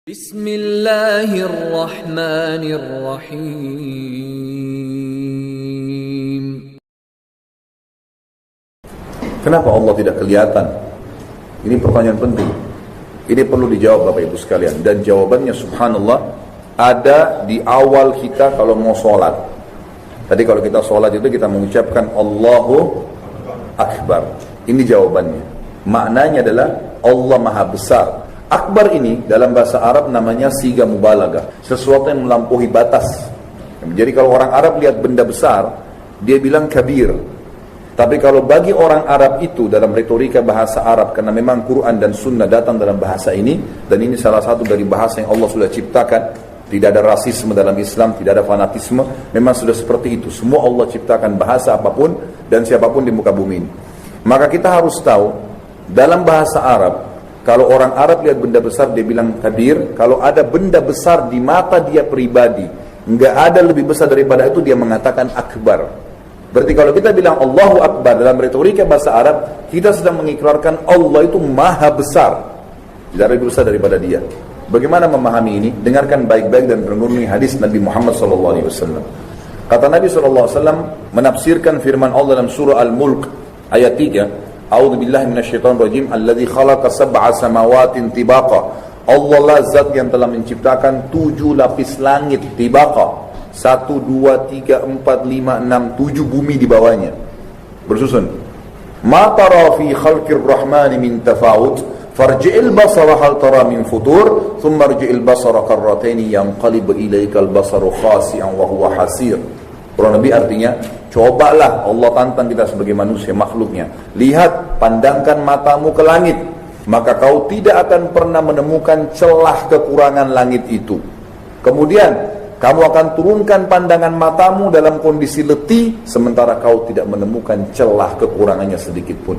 Bismillahirrahmanirrahim. Kenapa Allah tidak kelihatan? Ini pertanyaan penting. Ini perlu dijawab Bapak Ibu sekalian. Dan jawabannya subhanallah ada di awal kita kalau mau sholat. Tadi kalau kita sholat itu kita mengucapkan Allahu Akbar. Ini jawabannya. Maknanya adalah Allah Maha Besar. Akbar ini dalam bahasa Arab namanya siga mubalaghah, sesuatu yang melampaui batas. Jadi kalau orang Arab lihat benda besar, dia bilang kabir. Tapi kalau bagi orang Arab itu dalam retorika bahasa Arab, karena memang Quran dan Sunnah datang dalam bahasa ini, dan ini salah satu dari bahasa yang Allah sudah ciptakan. Tidak ada rasisme dalam Islam, tidak ada fanatisme, memang sudah seperti itu. Semua Allah ciptakan bahasa apapun dan siapapun di muka bumi ini. Maka kita harus tahu dalam bahasa Arab, kalau orang Arab lihat benda besar dia bilang kabir. Kalau ada benda besar di mata dia pribadi, nggak ada lebih besar daripada itu, dia mengatakan akbar. Berarti kalau kita bilang Allahu Akbar dalam retorika bahasa Arab, kita sedang mengikrarkan Allah itu maha besar, tidak lebih besar daripada dia. Bagaimana memahami ini? Dengarkan baik-baik dan renungi hadis Nabi Muhammad SAW. Kata Nabi SAW menafsirkan firman Allah dalam surah Al-Mulk ayat 3. A'udzu billahi minasyaitonir rajim. Alladzi khalaqa sab'a samawatin tibaqa. Allah lah zat yang telah menciptakan 7 lapis langit tibaqa. 1 2 3 4 5 6 7 bumi di bawahnya bersusun. Ma tara fi khalqir rahmani min tafawut farji'il basara hal tara min futur thumma rji'il basara karratain yanqalib ilaikal basaru khasi'an wa huwa hasir. Kurang lebih artinya, cobalah, Allah tantang kita sebagai manusia makhluknya. Lihat, pandangkan matamu ke langit, maka kau tidak akan pernah menemukan celah kekurangan langit itu. Kemudian kamu akan turunkan pandangan matamu dalam kondisi letih, sementara kau tidak menemukan celah kekurangannya sedikit pun.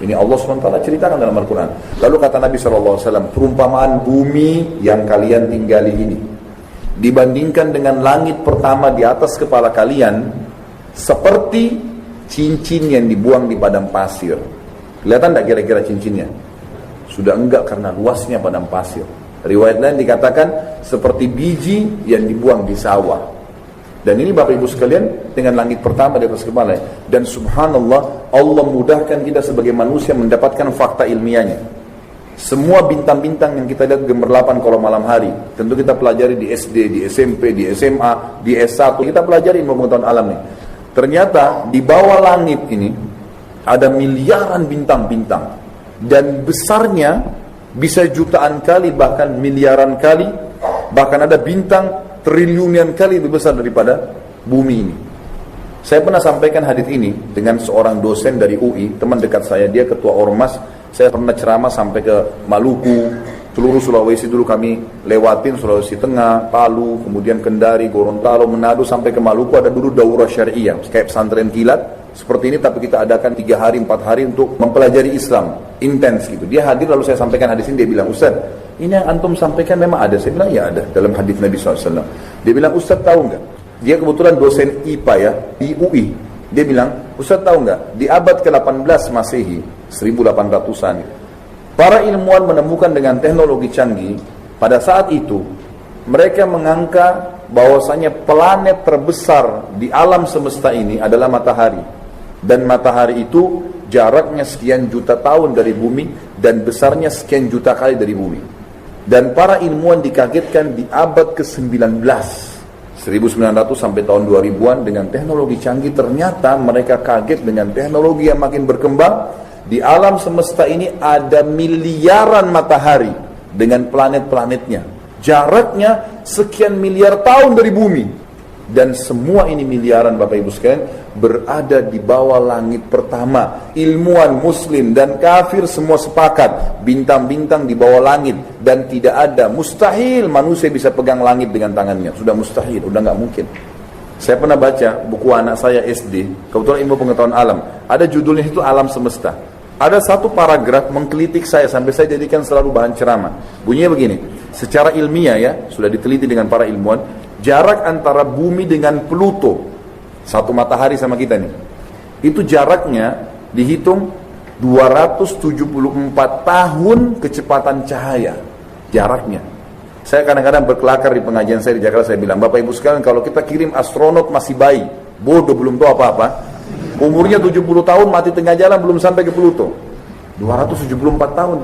Ini Allah SWT ceritakan dalam Al-Quran. Lalu kata Nabi SAW, perumpamaan bumi yang kalian tinggali ini dibandingkan dengan langit pertama di atas kepala kalian, seperti cincin yang dibuang di padang pasir. Kelihatan tak kira-kira cincinnya? Sudah enggak karena luasnya padang pasir. Riwayat lain dikatakan seperti biji yang dibuang di sawah. Dan ini Bapak Ibu sekalian dengan langit pertama di atas kepala. Dan subhanallah, Allah mudahkan kita sebagai manusia mendapatkan fakta ilmiahnya. Semua bintang-bintang yang kita lihat gemerlapan kalau malam hari, tentu kita pelajari di SD, di SMP, di SMA, di S1, kita pelajari ilmu pengetahuan alam nih. Ternyata di bawah langit ini ada miliaran bintang-bintang, dan besarnya bisa jutaan kali, bahkan miliaran kali, bahkan ada bintang triliunan kali lebih besar daripada bumi ini. Saya pernah sampaikan hadis ini dengan seorang dosen dari UI, teman dekat saya, dia ketua Ormas. Saya pernah ceramah sampai ke Maluku, seluruh Sulawesi dulu kami lewatin, Sulawesi Tengah, Palu, kemudian Kendari, Gorontalo, Manado, sampai ke Maluku ada dulu daurah syariah, kayak pesantren kilat, seperti ini, tapi kita adakan 3 hari, 4 hari untuk mempelajari Islam, intens gitu. Dia hadir, lalu saya sampaikan hadis ini, dia bilang, Ustaz, ini yang antum sampaikan memang ada? Saya bilang, ya ada, dalam hadis Nabi SAW. Dia bilang, Ustaz tahu nggak? Dia kebetulan dosen IPA ya, di UI. Dia bilang, Ustaz tahu nggak? Di abad ke-18 Masehi, 1800-an, para ilmuwan menemukan dengan teknologi canggih, pada saat itu mereka mengangka bahwasanya planet terbesar di alam semesta ini adalah matahari, dan matahari itu jaraknya sekian juta tahun dari bumi dan besarnya sekian juta kali dari bumi. Dan para ilmuwan dikagetkan di abad ke-19, 1900 sampai tahun 2000-an, dengan teknologi canggih. Ternyata mereka kaget dengan teknologi yang makin berkembang. Di alam semesta ini ada miliaran matahari dengan planet-planetnya. Jaraknya sekian miliar tahun dari bumi. Dan semua ini miliaran Bapak Ibu sekalian berada di bawah langit pertama. Ilmuwan muslim dan kafir semua sepakat, bintang-bintang di bawah langit. Dan tidak ada, mustahil manusia bisa pegang langit dengan tangannya. Sudah mustahil, udah nggak mungkin. Saya pernah baca buku anak saya SD, kebetulan ilmu pengetahuan alam, ada judulnya itu Alam Semesta. Ada satu paragraf mengkritik saya sampai saya jadikan selalu bahan ceramah. Bunyinya begini, secara ilmiah ya, sudah diteliti dengan para ilmuwan, jarak antara bumi dengan Pluto, satu matahari sama kita nih, itu jaraknya dihitung 274 tahun kecepatan cahaya jaraknya. Saya kadang-kadang berkelakar di pengajian saya di Jakarta, saya bilang, Bapak Ibu sekalian, kalau kita kirim astronot masih bayi, bodoh, belum tahu apa-apa, umurnya 70 tahun, mati tengah jalan, belum sampai ke Pluto. 274 tahun.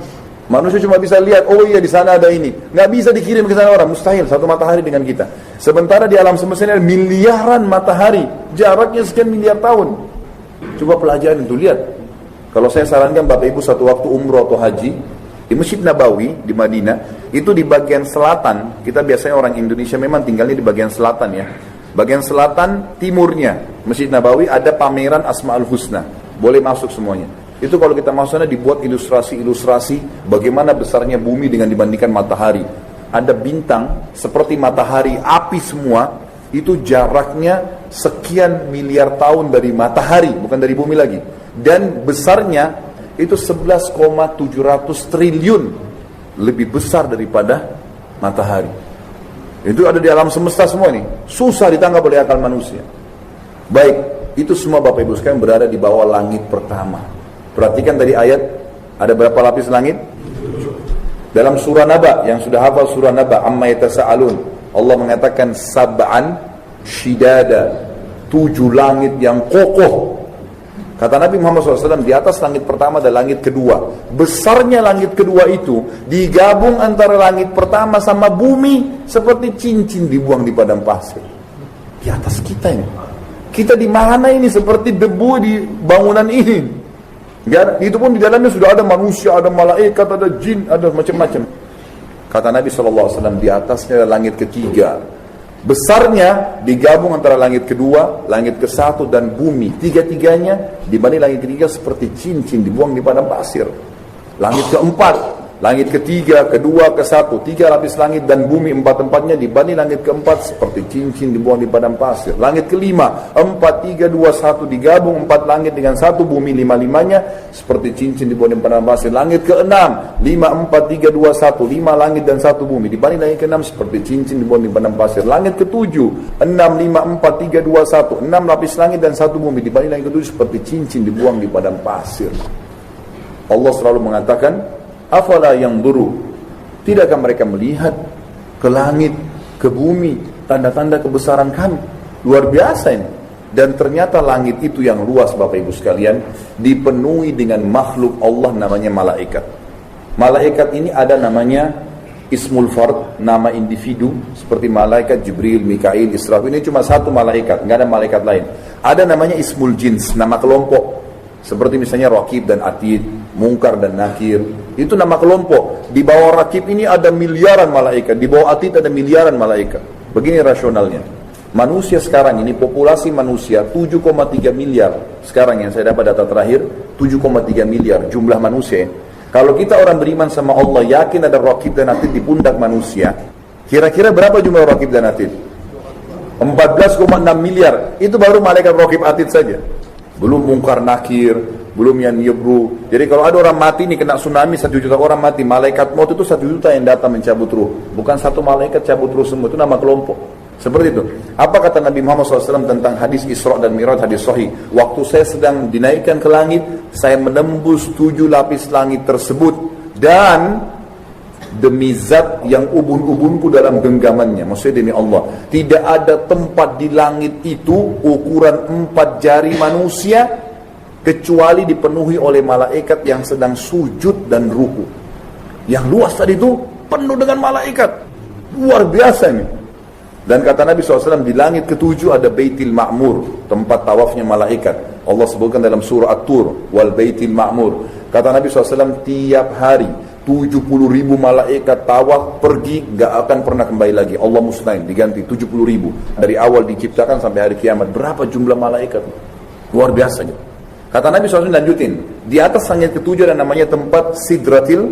Manusia cuma bisa lihat, oh iya di sana ada ini. Nggak bisa dikirim ke sana orang, mustahil, satu matahari dengan kita. Sementara di alam semesta ini ada miliaran matahari, jaraknya sekian miliar tahun. Coba pelajarin itu, lihat. Kalau saya sarankan Bapak Ibu satu waktu umroh atau haji, di Masjid Nabawi di Madinah, itu di bagian selatan, kita biasanya orang Indonesia memang tinggalnya di bagian selatan ya. Bagian selatan timurnya Masjid Nabawi ada pameran Asmaul Husna, boleh masuk semuanya. Itu kalau kita masuk sana dibuat ilustrasi-ilustrasi bagaimana besarnya bumi dengan dibandingkan matahari. Ada bintang seperti matahari, api semua, itu jaraknya sekian miliar tahun dari matahari, bukan dari bumi lagi. Dan besarnya itu 11,700 triliun, lebih besar daripada matahari. Itu ada di alam semesta semua ini, susah ditangkap oleh akal manusia. Baik, itu semua Bapak Ibu sekalian berada di bawah langit pertama. Perhatikan tadi ayat, ada berapa lapis langit? Dalam surah Naba, yang sudah hafal surah Naba, amma yatasa'alun, Allah mengatakan sab'an shidada, 7 langit yang kokoh. Kata Nabi Muhammad SAW, di atas langit pertama ada langit kedua. Besarnya langit kedua itu digabung antara langit pertama sama bumi seperti cincin dibuang di padang pasir. Di atas kita ini. Kita di mana ini, seperti debu di bangunan ini. Ya, itu pun di dalamnya sudah ada manusia, ada malaikat, ada jin, ada macam-macam. Kata Nabi SAW, di atasnya ada langit ketiga. Besarnya digabung antara langit kedua, langit ke-1 dan bumi. Tiga-tiganya dibanding langit ketiga seperti cincin dibuang di padang pasir. Langit keempat, langit ketiga, kedua, ke-1, 3 lapis langit dan bumi 4-empatnya dibanding langit keempat seperti cincin dibuang di padang pasir. Langit kelima, 4, 3, 2, 1 digabung 4 langit dengan 1 bumi 5-limanya seperti cincin dibuang di padang pasir. Langit ke-6, 5, 4, 3, 2, 1 5 langit dan 1 bumi dibanding langit ke-6 seperti cincin dibuang di padang pasir. Langit ke-7, 6, 5, 4, 3, 2, 1 6 lapis langit dan 1 bumi dibanding langit ke-7 seperti cincin dibuang di padang pasir. Allah selalu mengatakan, afala yanzuru, tidakkah mereka melihat ke langit, ke bumi, tanda-tanda kebesaran kami? Luar biasa ini. Dan ternyata langit itu yang luas Bapak Ibu sekalian dipenuhi dengan makhluk Allah namanya malaikat. Malaikat ini ada namanya Ismul Fard, nama individu, seperti malaikat Jibril, Mikail, Israfil. Ini cuma satu malaikat, nggak ada malaikat lain. Ada namanya Ismul Jins, nama kelompok, seperti misalnya Raqib dan Atid, Munkar dan Nakir. Itu nama kelompok. Di bawah Raqib ini ada miliaran malaikat, di bawah Atid ada miliaran malaikat. Begini rasionalnya. Manusia sekarang ini, populasi manusia 7,3 miliar. Sekarang yang saya dapat data terakhir, 7,3 miliar jumlah manusia. Kalau kita orang beriman sama Allah, yakin ada Raqib dan Atid di pundak manusia, kira-kira berapa jumlah Raqib dan Atid? 14,6 miliar. Itu baru malaikat Raqib Atid saja. Belum Munkar Nakir, belum yang Yebru. Jadi kalau ada orang mati nih, kena tsunami 1 juta orang mati, malaikat maut itu 1 juta yang datang mencabut ruh. Bukan satu malaikat cabut ruh semua, itu nama kelompok. Seperti itu. Apa kata Nabi Muhammad SAW tentang hadis Isra dan Mi'raj, hadis sahih? Waktu saya sedang dinaikkan ke langit, saya menembus 7 lapis langit tersebut, dan demi zat yang ubun-ubunku dalam genggamannya, maksudnya demi Allah, tidak ada tempat di langit itu ukuran 4 jari manusia kecuali dipenuhi oleh malaikat yang sedang sujud dan ruku. Yang luas tadi itu penuh dengan malaikat, luar biasa ini. Dan kata Nabi SAW, di langit ke-7 ada Baitul Ma'mur, tempat tawafnya malaikat. Allah sebutkan dalam surah At-Tur, wal Baitul Ma'mur. Kata Nabi SAW, tiap hari 70.000 malaikat tawaf pergi, gak akan pernah kembali lagi. Allah mustahil, diganti 70.000 dari awal diciptakan sampai hari kiamat. Berapa jumlah malaikat? Luar biasa gitu. Kata Nabi SAW lanjutin, di atas langit ke-7 ada namanya tempat Sidratil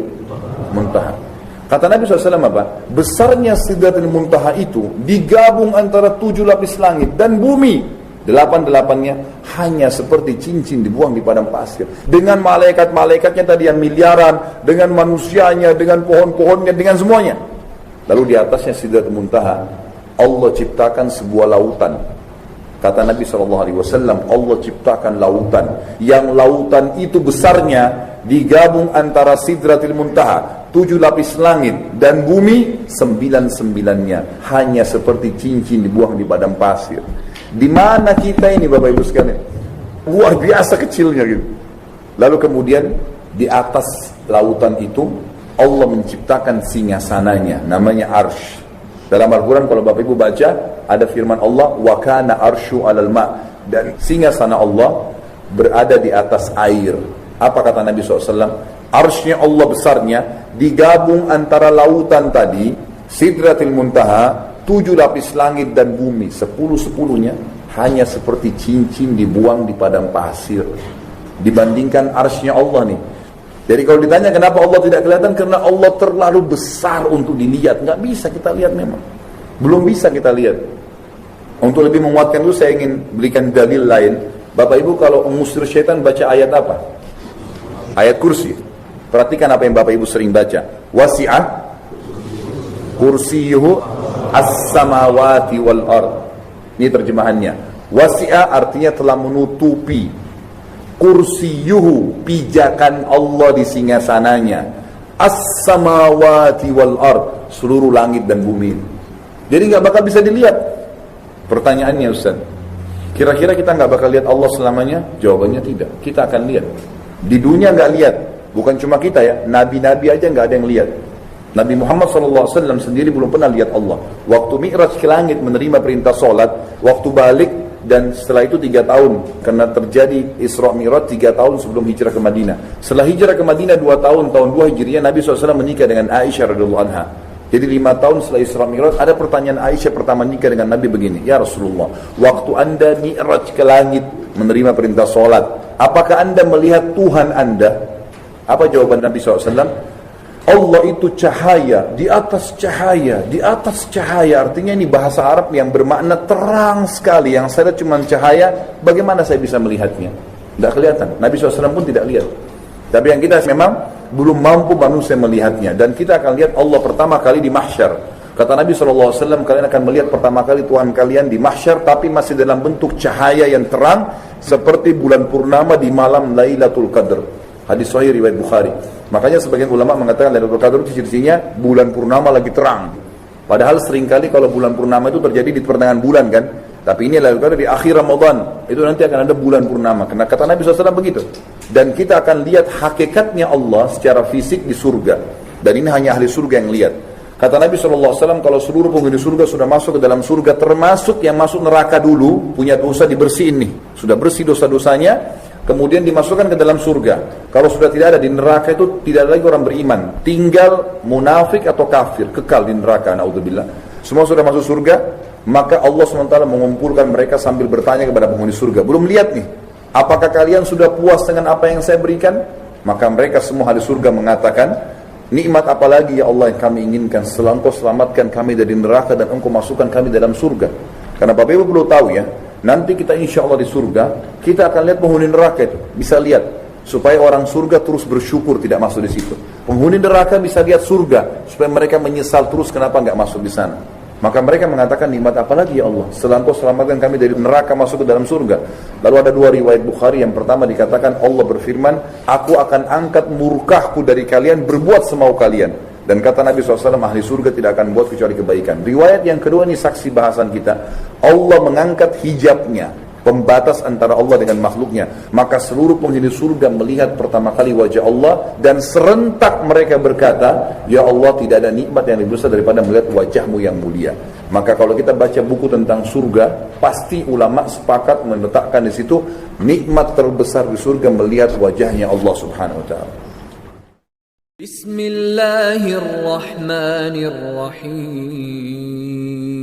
Muntaha. Kata Nabi SAW apa? Besarnya Sidratil Muntaha itu digabung antara 7 lapis langit dan bumi. 8-8-nya hanya seperti cincin dibuang di padang pasir. Dengan malaikat-malaikatnya tadi yang miliaran, dengan manusianya, dengan pohon-pohonnya, dengan semuanya. Lalu di atasnya Sidratil Muntaha, Allah ciptakan sebuah lautan. Kata Nabi SAW, Allah ciptakan lautan. Yang lautan itu besarnya digabung antara Sidratil Muntaha, 7 lapis langit dan bumi, 9-9-nya hanya seperti cincin dibuang di padang pasir. Di mana kita ini Bapak Ibu sekalian? Luar biasa kecilnya gitu. Lalu kemudian di atas lautan itu Allah menciptakan singgasananya, namanya Arsy. Dalam Al-Quran kalau Bapak Ibu baca, ada firman Allah, wa kana arsyu 'alal ma', dan singgasana Allah berada di atas air. Apa kata Nabi SAW? Arsy-nya Allah besarnya digabung antara lautan tadi, Sidratil Muntaha, 7 lapis langit dan bumi, 10-10-nya hanya seperti cincin dibuang di padang pasir. Dibandingkan arsy-nya Allah nih. Jadi kalau ditanya kenapa Allah tidak kelihatan, karena Allah terlalu besar untuk dilihat. Nggak bisa kita lihat memang. Belum bisa kita lihat. Untuk lebih menguatkan itu saya ingin berikan dalil lain. Bapak Ibu kalau mengusir syaitan baca ayat apa? Ayat kursi. Perhatikan apa yang Bapak Ibu sering baca. Wasi'ah kursiyuhu as-samawati wal ard. Ini terjemahannya. Wasi'ah artinya telah menutupi. Kursiyuhu, pijakan Allah di singgasananya, as-samawati wal ard, seluruh langit dan bumi. Jadi nggak bakal bisa dilihat. Pertanyaannya Ustaz, kira-kira kita nggak bakal lihat Allah selamanya? Jawabannya tidak. Kita akan lihat. Di dunia nggak lihat. Bukan cuma kita ya, nabi-nabi aja nggak ada yang lihat. Nabi Muhammad SAW sendiri belum pernah lihat Allah. Waktu Mi'raj ke langit menerima perintah sholat, waktu balik dan setelah itu 3 tahun, karena terjadi Isra Mi'raj 3 tahun sebelum hijrah ke Madinah. Setelah hijrah ke Madinah 2 tahun, tahun 2 Hijriah, Nabi SAW menikah dengan Aisyah radhiyallahu anha. Jadi 5 tahun setelah Isra Mi'raj, ada pertanyaan Aisyah pertama nikah dengan Nabi begini, ya Rasulullah, waktu anda Mi'raj ke langit menerima perintah sholat, apakah anda melihat Tuhan anda? Apa jawaban Nabi SAW? Allah itu cahaya, di atas cahaya, di atas cahaya. Artinya ini bahasa Arab yang bermakna terang sekali. Yang saya lihat cuma cahaya, bagaimana saya bisa melihatnya? Tidak kelihatan. Nabi SAW pun tidak lihat. Tapi yang kita memang belum mampu manusia melihatnya. Dan kita akan lihat Allah pertama kali di mahsyar. Kata Nabi SAW, kalian akan melihat pertama kali Tuhan kalian di mahsyar, tapi masih dalam bentuk cahaya yang terang, seperti bulan purnama di malam Lailatul Qadar. Hadis sahih riwayat Bukhari. Makanya sebagian ulama mengatakan Lailatul Qadar itu ciri-cirinya bulan purnama lagi terang. Padahal seringkali kalau bulan purnama itu terjadi di pertengahan bulan kan. Tapi ini Lailatul Qadar di akhir Ramadan. Itu nanti akan ada bulan purnama. Karena kata Nabi SAW begitu. Dan kita akan lihat hakikatnya Allah secara fisik di surga. Dan ini hanya ahli surga yang lihat. Kata Nabi SAW, kalau seluruh penghuni surga sudah masuk ke dalam surga, termasuk yang masuk neraka dulu, punya dosa dibersihin nih. Sudah bersih dosa-dosanya, kemudian dimasukkan ke dalam surga. Kalau sudah tidak ada di neraka itu, tidak ada lagi orang beriman. Tinggal munafik atau kafir, kekal di neraka, naudzubillah. Semua sudah masuk surga, maka Allah SWT mengumpulkan mereka sambil bertanya kepada penghuni surga. Belum lihat nih, apakah kalian sudah puas dengan apa yang saya berikan? Maka mereka semua ahli surga mengatakan, nikmat apa lagi ya Allah yang kami inginkan setelah engkau selamatkan kami dari neraka dan engkau masukkan kami dalam surga. Karena Bapak Ibu perlu tahu ya, nanti kita insya Allah di surga, kita akan lihat penghuni neraka itu, bisa lihat, supaya orang surga terus bersyukur tidak masuk di situ. Penghuni neraka bisa lihat surga, supaya mereka menyesal terus kenapa nggak masuk di sana. Maka mereka mengatakan, nikmat apa lagi ya Allah setelah engkau selamatkan kami dari neraka masuk ke dalam surga. Lalu ada 2 riwayat Bukhari. Yang pertama dikatakan Allah berfirman, aku akan angkat murkahku dari kalian, berbuat semau kalian. Dan kata Nabi SAW, ahli surga tidak akan buat kecuali kebaikan. Riwayat yang kedua ini saksi bahasan kita, Allah mengangkat hijabnya, pembatas antara Allah dengan makhluknya. Maka seluruh penghuni surga melihat pertama kali wajah Allah, dan serentak mereka berkata, ya Allah, tidak ada nikmat yang lebih besar daripada melihat wajahmu yang mulia. Maka kalau kita baca buku tentang surga, pasti ulama sepakat meletakkan di situ nikmat terbesar di surga melihat wajahnya Allah Subhanahu wa taala. Bismillahirrahmanirrahim.